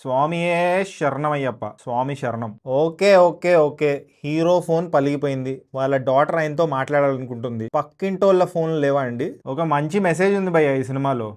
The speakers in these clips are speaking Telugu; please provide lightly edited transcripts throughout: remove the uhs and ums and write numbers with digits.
స్వామియే శరణమయ్యప్ప, స్వామి శరణం. Okay okay okay, hero phone పలిగిపోయింది, వాళ్ళ డాటర్ ఆయనతో మాట్లాడాలనుకుంటుంది, పక్కింటోళ్ళ ఫోన్ లేవా అండి? ఒక మంచి మెసేజ్ ఉంది భయ్య ఈ సినిమాలో.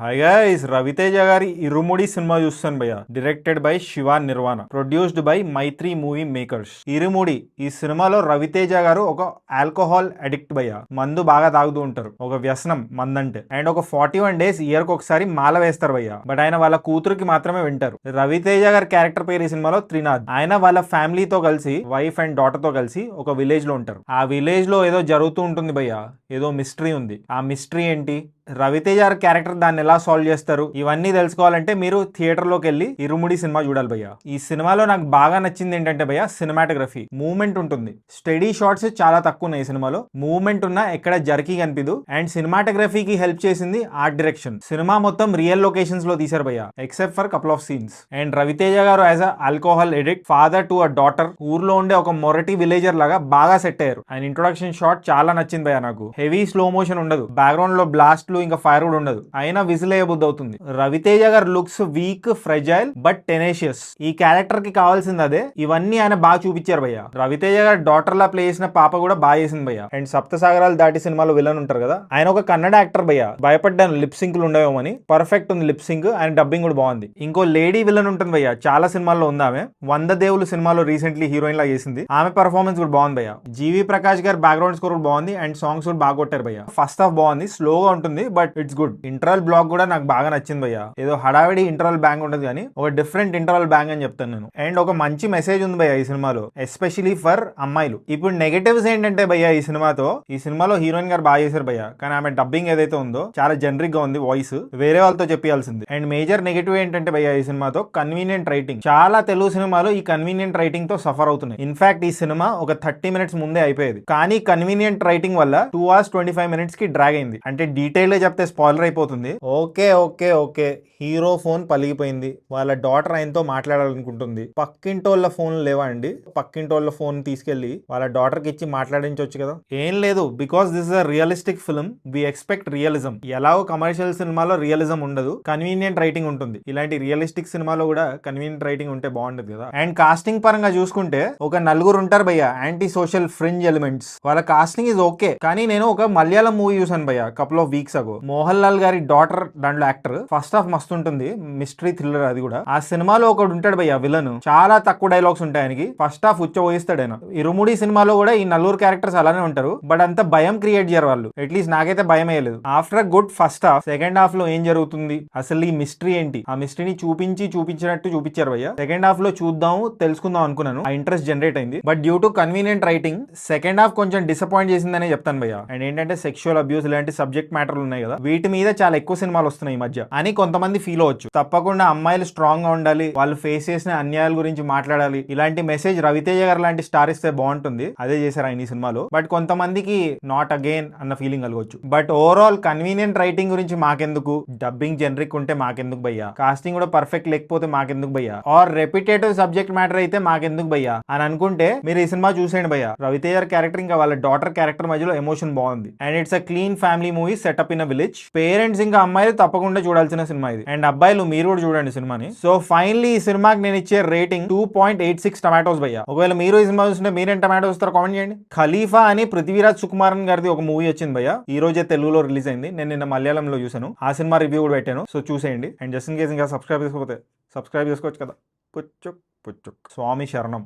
హాయ్ గైస్, రవితేజ గారి ఇరుముడి సినిమా చూస్తాను భయ్య. Directed by Shiva Nirvana, produced by Mythri movie makers. ఇరుముడి ఈ సినిమాలో రవితేజ గారు ఒక ఆల్కహాల్ అడిక్ట్ భయ్య. మందు బాగా తాగుతూ ఉంటారు, ఒక వ్యసనం మందంటే. అండ్ ఒక 41 days ఇయర్ కి ఒకసారి మాల వేస్తారు భయ్య. బట్ ఆయన వాళ్ళ కూతురికి మాత్రమే వింటారు. రవితేజ గారి క్యారెక్టర్ పేరు ఈ సినిమాలో త్రినాథ్. ఆయన వాళ్ళ ఫ్యామిలీతో కలిసి, వైఫ్ అండ్ డాటర్ తో కలిసి ఒక విలేజ్ లో ఉంటారు. ఆ విలేజ్ లో ఏదో జరుగుతూ ఉంటుంది భయ్య, ఏదో మిస్టరీ ఉంది. ఆ మిస్టరీ ఏంటి, రవితేజ గారి క్యారెక్టర్ దాన్ని ఎలా సాల్వ్ చేస్తారు, ఇవన్నీ తెలుసుకోవాలంటే మీరు థియేటర్ లోకి వెళ్ళి ఇరుముడి సినిమా చూడాలి భయ్య. ఈ సినిమాలో నాకు బాగా నచ్చింది ఏంటంటే భయ్య, సినిమాటోగ్రఫీ. మూవ్మెంట్ ఉంటుంది, స్టడీ షాట్స్ చాలా తక్కువ ఉన్నాయి ఈ సినిమాలో. మూవ్మెంట్ ఉన్నా ఎక్కడ జర్కీ కనిపిదు. అండ్ సినిమాటోగ్రఫీకి హెల్ప్ చేసింది ఆర్ట్ డైరెక్షన్. సినిమా మొత్తం రియల్ లొకేషన్స్ లో తీశారు భయ్య, except for couple of scenes. And Ravi Teja garu as a alcohol addict father to a daughter, ఊర్లో ఉండే ఒక మొరటి విలేజర్ లాగా బాగా సెట్ అయ్యారు. ఆయన ఇంట్రొడక్షన్ షాట్ చాలా నచ్చింది భయ్య నాకు. హెవీ స్లో మోషన్ ఉండదు, బ్యాక్గ్రౌండ్ లో బ్లాస్ట్ ఇంకా ఫైర్ కూడా ఉండదు, అయినా విజిల్ అయ్యబుద్ధి అవుతుంది. రవితేజ గారు looks week, fragile but tenacious. ఈ క్యారెక్టర్ కి కావాల్సింది అదే. ఇవన్నీ ఆయన బాగా చూపించారు భయ్య. రవితేజ గారు డాటర్ లా ప్లే చేసిన పాప కూడా బాగా చేసింది భయ్య. అండ్ సప్తసాగరాలు దాటి సినిమాలో విలన్ ఉంటారు కదా, ఆయన ఒక కన్నడ యాక్టర్ భయ్య. భయపడ్డాను లిప్ సింక్లు ఉండవేమని, పర్ఫెక్ట్ ఉంది లిప్ సింక్. అండ్ డబ్బింగ్ కూడా బాగుంది. ఇంకో లేడీ విలన్ ఉంటుంది భయ్య, చాలా సినిమాల్లో ఉంది ఆమె. 100 దేవులు సినిమాలో రీసెంట్లీ హీరోయిన్ లా చేసింది. ఆమె పర్ఫార్మెన్స్ కూడా బాగుంది భయ్య. జీవి ప్రకాష్ గారు బ్యాక్గ్రౌండ్ స్కోర్ కూడా బాగుంది. అండ్ సాంగ్స్ కూడా బాగా కొట్టారు భయ్య. ఫస్ట్ హాఫ్ బాగుంది, స్లోగా ఉంటుంది but it's good. Interval block కూడా నాకు బాగా నచ్చింది భయ్య. ఏదో హడావిడి ఇంటర్వల్ బ్యాంగ్ ఉండదు కానీ ఒక డిఫరెంట్ ఇంటర్వల్ బ్యాంగ్ అని చెప్తాను నేను. అండ్ ఒక మంచి మెసేజ్ ఉంది భయ్య ఈ సినిమాలో, ఎస్పెషలీ ఫర్ అమ్మాయిలు. ఇప్పుడు నెగటివ్స్ ఏంటంటే భయ్య, ఈ సినిమాలో హీరోయిన్ గారు బాగా చేశారు భయ్య, కానీ ఆమె డబ్బింగ్ ఏదైతే ఉందో చాలా జనరిక్ గా ఉంది, వాయిస్ వేరే వాళ్ళతో చెప్పాల్సింది. అండ్ మేజర్ నెగటివ్ ఏంటంటే భయ్య ఈ సినిమాతో కన్వీనియంట్ రైటింగ్. చాలా తెలుగు సినిమాలు ఈ కన్వీనియంట్ రైటింగ్ తో సఫర్ అవుతున్నాయి. ఇన్ఫాక్ట్ ఈ సినిమా ఒక 30 minutes ముందే అయిపోయేది, కానీ కన్వీనియంట్ రైటింగ్ వల్ల 2 hours 25 minutes కి డ్రాగ్ అయింది. అంటే డీటెయిల్ గా చెప్తే స్పాయిలర్ అయిపోతుంది. Okay okay okay, hero phone పలిగిపోయింది, వాళ్ళ డాటర్ ఆయనతో మాట్లాడాలనుకుంటుంది, పక్కింటోళ్ళ ఫోన్ లేవా అండి? పక్కింటోళ్ళ ఫోన్ తీసుకెళ్లి వాళ్ళ డాటర్ కి ఇచ్చి మాట్లాడించవచ్చు కదా. ఏం లేదు, because this is a realistic film, we expect realism. ఎలాగో కమర్షియల్ సినిమాలో రియలిజం ఉండదు, కన్వీనియంట్ రైటింగ్ ఉంటుంది. ఇలాంటి రియలిస్టిక్ సినిమాలో కూడా కన్వీనియంట్ రైటింగ్ ఉంటే బాగుంటుంది కదా. అండ్ కాస్టింగ్ పరంగా చూసుకుంటే ఒక 4 ఉంటారు భయ్య, యాంటీ సోషల్ ఫ్రింజ్ ఎలిమెంట్స్. వాళ్ళ కాస్టింగ్ ఇస్ ఓకే. కానీ నేను ఒక మలయాళం మూవీ చూసాను భయ్య కపుల్ ఆఫ్ వీక్స్ అగో. మోహన్ లాల్ గారి డాటర్ దాంట్లో యాక్టర్. ఫస్ట్ హాఫ్ మస్తు ఉంటుంది, మిస్టరీ థ్రిల్లర్ అది కూడా. ఆ సినిమాలో ఒకడు ఉంటాడు భయ్య విలన్, చాలా తక్కువ డైలాగ్స్ ఉంటాయి ఆయనకి. ఫస్ట్ హాఫ్ ఉచ్చబోయిస్తాడు ఆయన. ఇరుముడి సినిమాలో కూడా ఈ 4 క్యారెక్టర్స్ అలానే ఉంటారు, బట్ అంత భయం క్రియేట్ చేయరు వాళ్ళు. అట్లీస్ట్ నాకైతే భయం వేయలేదు. After good first half, second half లో ఏం జరుగుతుంది, అసలు ఈ మిస్టరీ ఏంటి, ఆ మిస్టరీని చూపించినట్టు చూపించారు భయ్య. సెకండ్ హాఫ్ లో చూద్దాం తెలుసుకుందాం అనుకున్నాను, ఆ ఇంట్రెస్ట్ జనరేట్ అయింది. But due to convenient writing second half కొంచెం డిసప్పాయింట్ చేసిందనే చెప్తాను భయ్య. అండ్ ఏంటంటే సెక్షువల్ అబ్యూస్ ఇలాంటి సబ్జెక్ట్ మ్యాటర్లు ఉన్నాయి కదా, వీటి మీద చాలా ఎక్కువ సినిమాలు వస్తున్నాయి ఈ మధ్య అని కొంతమంది ఫీల్ అవ్వచ్చు. తప్పకుండా అమ్మాయిలు స్ట్రాంగ్ గా ఉండాలి, వాళ్ళు ఫేస్ చేసిన అన్యాయాల గురించి మాట్లాడాలి, ఇలాంటి మెసేజ్ రవితేజ గారు లాంటి స్టార్ ఇస్తే బాగుంటుంది. అదే చేశారు ఆయన ఈ సినిమాలో. బట్ కొంతమందికి నాట్ అగైన్ అన్న ఫీలింగ్ కలగొచ్చు. బట్ ఓవరాల్ కన్వీనియంట్ రైటింగ్ గురించి మాకెందుకు, డబ్బింగ్ జనరిక్ ఉంటే మాకెందుకు భయ్యా, కాస్టింగ్ కూడా పర్ఫెక్ట్ లేకపోతే మాకెందుకు భయ్యా, ఆర్ రెపిటేటివ్ సబ్జెక్ట్ మ్యాటర్ అయితే మాకెందుకు భయ్యా అని అనుకుంటే మీరు ఈ సినిమా చూసేయండి భయ్యా. రవితేజ క్యారెక్టర్ ఇంకా వాళ్ళ డాటర్ క్యారెక్టర్ మధ్యలో ఎమోషన్ బాగుంది. And it's a clean family movie setup in a village. Parents ఇంకా అమ్మాయిలు తప్పకుండా చూడాల్సిన సినిమా ఇది. అండ్ అబ్బాయిలు మీరు కూడా చూడండి సినిమాని. సో ఫైనలీ ఈ సినిమాకి నేను ఇచ్చే రేటింగ్ 2.86 టమాటోస్ భయ్యా. ఒకవేళ మీరు ఈ సినిమా చూస్తుంటే మీరేం టమాటోస్ ఇస్తారో కామెంట్ చేయండి. ఖలీఫా అని పృథ్వీరాజ్ సుకుమారన్ గారిది ఒక మూవీ వచ్చింది భయ్యా, ఈ రోజే తెలుగులో రిలీజ్ అయింది. నేను నిన్న మలయాళంలో చూసాను, ఆ సినిమా రివ్యూ కూడా పెట్టాను. సో చూసేయండి. అండ్ జస్ట్ ఇన్ కేస్ ఇంకా సబ్స్క్రైబ్ చేసుకోకపోతే సబ్స్క్రైబ్ చేసుకోవచ్చు కదా. పుచ్చుక్ పుచ్చుక్. స్వామి శరణం.